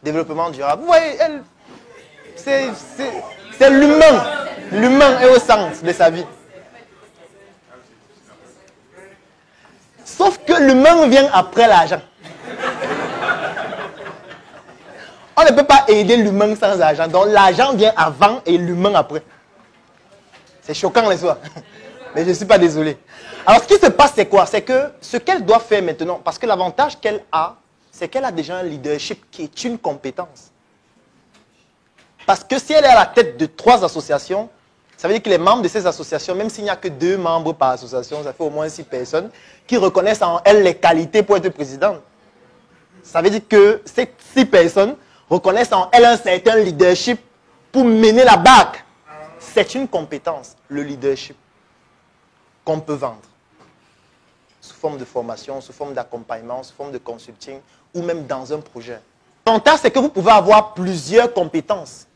développement durable. Vous voyez, c'est l'humain. L'humain est au centre de sa vie. Sauf que l'humain vient après l'argent. On ne peut pas aider l'humain sans argent. Donc l'argent vient avant et l'humain après. C'est choquant les soirs. Mais je ne suis pas désolé. Alors ce qui se passe, c'est quoi? C'est que ce qu'elle doit faire maintenant, parce que l'avantage qu'elle a, c'est qu'elle a déjà un leadership qui est une compétence. Parce que si elle est à la tête de 3 associations, ça veut dire que les membres de ces associations, même s'il n'y a que 2 membres par association, ça fait au moins 6 personnes qui reconnaissent en elle les qualités pour être présidente. Ça veut dire que ces 6 personnes reconnaissent en elle un certain leadership pour mener la barque. C'est une compétence, le leadership, qu'on peut vendre. Sous forme de formation, sous forme d'accompagnement, sous forme de consulting ou même dans un projet. L'avantage, c'est que vous pouvez avoir plusieurs compétences.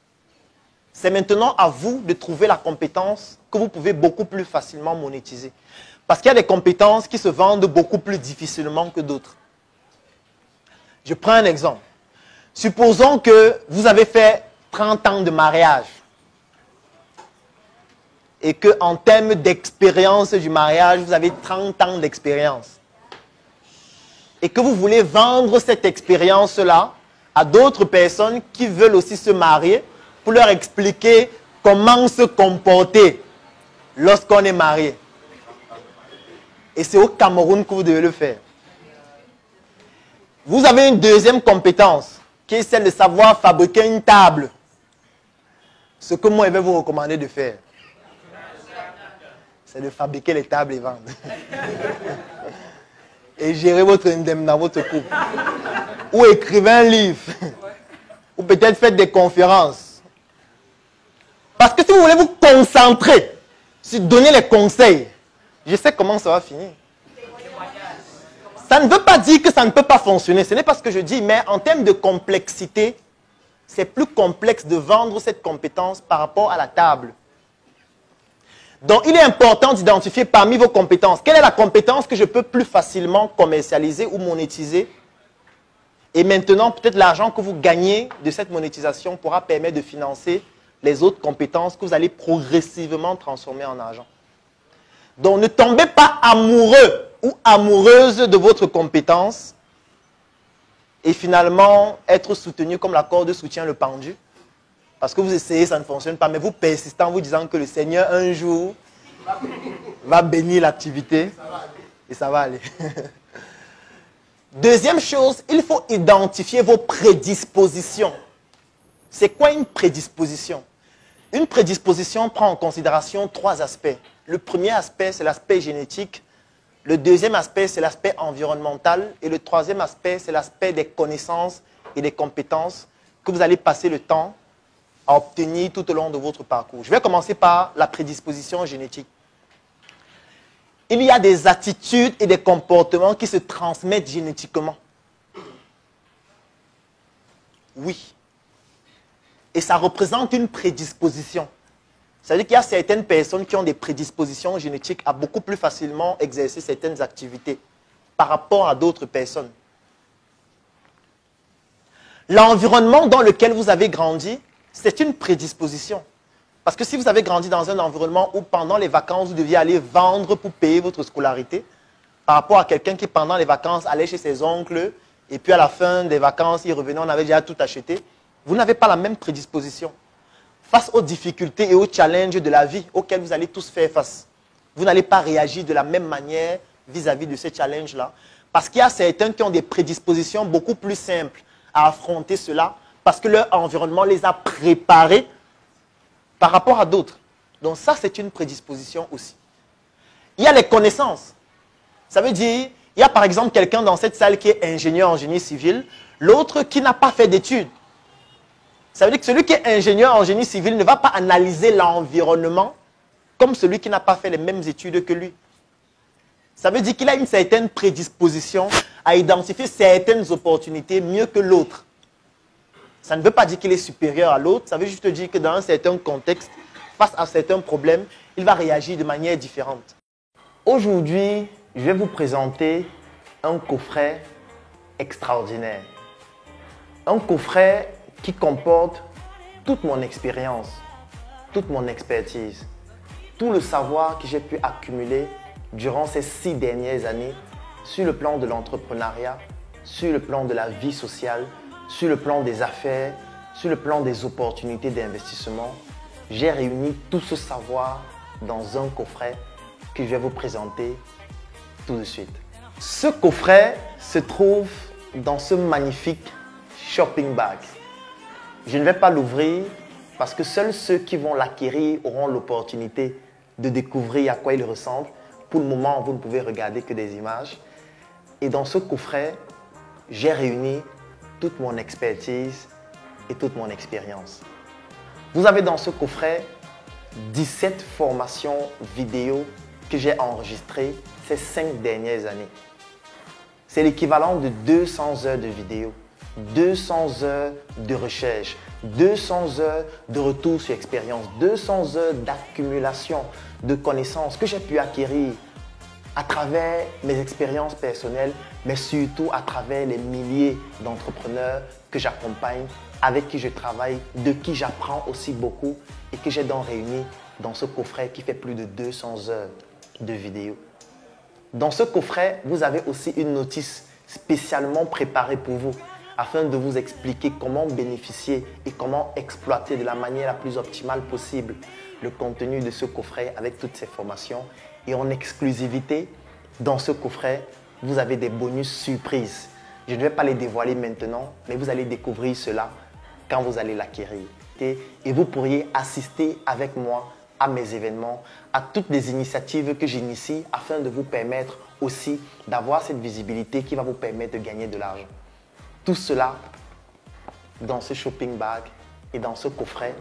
C'est maintenant à vous de trouver la compétence que vous pouvez beaucoup plus facilement monétiser. Parce qu'il y a des compétences qui se vendent beaucoup plus difficilement que d'autres. Je prends un exemple. Supposons que vous avez fait 30 ans de mariage et qu'en termes d'expérience du mariage, vous avez 30 ans d'expérience et que vous voulez vendre cette expérience-là à d'autres personnes qui veulent aussi se marier pour leur expliquer comment se comporter lorsqu'on est marié. Et c'est au Cameroun que vous devez le faire. Vous avez une deuxième compétence qui est celle de savoir fabriquer une table. Ce que moi, je vais vous recommander de faire, c'est de fabriquer les tables et vendre. Et gérer votre indemnité dans votre couple. Ou écrivez un livre. Ou peut-être faites des conférences. Parce que si vous voulez vous concentrer sur donner les conseils, je sais comment ça va finir. Ça ne veut pas dire que ça ne peut pas fonctionner. Ce n'est pas ce que je dis, mais en termes de complexité, c'est plus complexe de vendre cette compétence par rapport à la table. Donc, il est important d'identifier parmi vos compétences, quelle est la compétence que je peux plus facilement commercialiser ou monétiser. Et maintenant, peut-être l'argent que vous gagnez de cette monétisation pourra permettre de financer les autres compétences que vous allez progressivement transformer en argent. Donc, ne tombez pas amoureux ou amoureuse de votre compétence et finalement être soutenu comme la corde soutient le pendu. Parce que vous essayez, ça ne fonctionne pas, mais vous persistez en vous disant que le Seigneur, un jour, va bénir l'activité et ça va aller. Deuxième chose, il faut identifier vos prédispositions. C'est quoi une prédisposition? Une prédisposition prend en considération 3 aspects. Le premier aspect, c'est l'aspect génétique. Le deuxième aspect, c'est l'aspect environnemental. Et le troisième aspect, c'est l'aspect des connaissances et des compétences que vous allez passer le temps à obtenir tout au long de votre parcours. Je vais commencer par la prédisposition génétique. Il y a des attitudes et des comportements qui se transmettent génétiquement. Oui. Et ça représente une prédisposition. C'est-à-dire qu'il y a certaines personnes qui ont des prédispositions génétiques à beaucoup plus facilement exercer certaines activités par rapport à d'autres personnes. L'environnement dans lequel vous avez grandi, c'est une prédisposition. Parce que si vous avez grandi dans un environnement où pendant les vacances, vous deviez aller vendre pour payer votre scolarité, par rapport à quelqu'un qui pendant les vacances allait chez ses oncles et puis à la fin des vacances, il revenait, on avait déjà tout acheté, vous n'avez pas la même prédisposition. Face aux difficultés et aux challenges de la vie auxquels vous allez tous faire face, vous n'allez pas réagir de la même manière vis-à-vis de ces challenges-là. Parce qu'il y a certains qui ont des prédispositions beaucoup plus simples à affronter cela parce que leur environnement les a préparés par rapport à d'autres. Donc ça, c'est une prédisposition aussi. Il y a les connaissances. Ça veut dire, il y a par exemple quelqu'un dans cette salle qui est ingénieur en génie civil, l'autre qui n'a pas fait d'études. Ça veut dire que celui qui est ingénieur en génie civil ne va pas analyser l'environnement comme celui qui n'a pas fait les mêmes études que lui. Ça veut dire qu'il a une certaine prédisposition à identifier certaines opportunités mieux que l'autre. Ça ne veut pas dire qu'il est supérieur à l'autre, ça veut juste dire que dans un certain contexte, face à certains problèmes, il va réagir de manière différente. Aujourd'hui, je vais vous présenter un coffret extraordinaire. Un coffret qui comporte toute mon expérience, toute mon expertise, tout le savoir que j'ai pu accumuler durant ces 6 dernières années sur le plan de l'entrepreneuriat, sur le plan de la vie sociale, sur le plan des affaires, sur le plan des opportunités d'investissement. J'ai réuni tout ce savoir dans un coffret que je vais vous présenter tout de suite. Ce coffret se trouve dans ce magnifique shopping bag. Je ne vais pas l'ouvrir parce que seuls ceux qui vont l'acquérir auront l'opportunité de découvrir à quoi il ressemble. Pour le moment, vous ne pouvez regarder que des images. Et dans ce coffret, j'ai réuni toute mon expertise et toute mon expérience. Vous avez dans ce coffret 17 formations vidéo que j'ai enregistrées ces 5 dernières années. C'est l'équivalent de 200 heures de vidéo, 200 heures de recherche, 200 heures de retour sur expérience, 200 heures d'accumulation de connaissances que j'ai pu acquérir à travers mes expériences personnelles, mais surtout à travers les milliers d'entrepreneurs que j'accompagne, avec qui je travaille, de qui j'apprends aussi beaucoup et que j'ai donc réuni dans ce coffret qui fait plus de 200 heures de vidéos. Dans ce coffret, vous avez aussi une notice spécialement préparée pour vous afin de vous expliquer comment bénéficier et comment exploiter de la manière la plus optimale possible le contenu de ce coffret avec toutes ces formations. Et en exclusivité, dans ce coffret, vous avez des bonus surprises. Je ne vais pas les dévoiler maintenant, mais vous allez découvrir cela quand vous allez l'acquérir. Et vous pourriez assister avec moi à mes événements, à toutes les initiatives que j'initie afin de vous permettre aussi d'avoir cette visibilité qui va vous permettre de gagner de l'argent. Tout cela dans ce shopping bag et dans ce coffret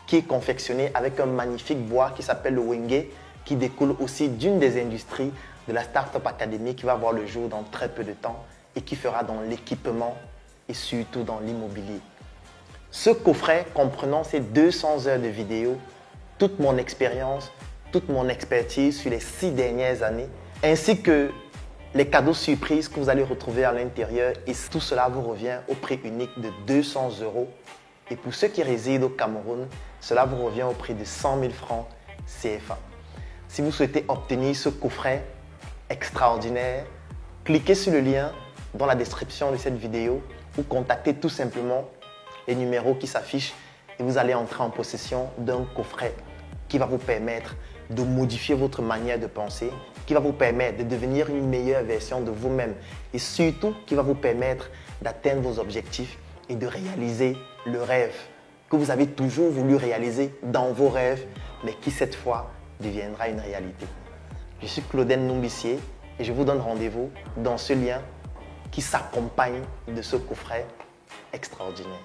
qui est confectionné avec un magnifique bois qui s'appelle le Wenge, qui découle aussi d'une des industries de la Startup Academy qui va voir le jour dans très peu de temps et qui fera dans l'équipement et surtout dans l'immobilier. Ce coffret comprenant ces 200 heures de vidéos, toute mon expérience, toute mon expertise sur les 6 dernières années, ainsi que les cadeaux surprises que vous allez retrouver à l'intérieur, et tout cela vous revient au prix unique de 200 €. Et pour ceux qui résident au Cameroun, cela vous revient au prix de 100 000 francs CFA. Si vous souhaitez obtenir ce coffret extraordinaire, cliquez sur le lien dans la description de cette vidéo ou contactez tout simplement les numéros qui s'affichent et vous allez entrer en possession d'un coffret qui va vous permettre de modifier votre manière de penser, qui va vous permettre de devenir une meilleure version de vous-même et surtout qui va vous permettre d'atteindre vos objectifs et de réaliser le rêve que vous avez toujours voulu réaliser dans vos rêves, mais qui cette fois deviendra une réalité. Je suis Claudel Numbissier et je vous donne rendez-vous dans ce lien qui s'accompagne de ce coffret extraordinaire.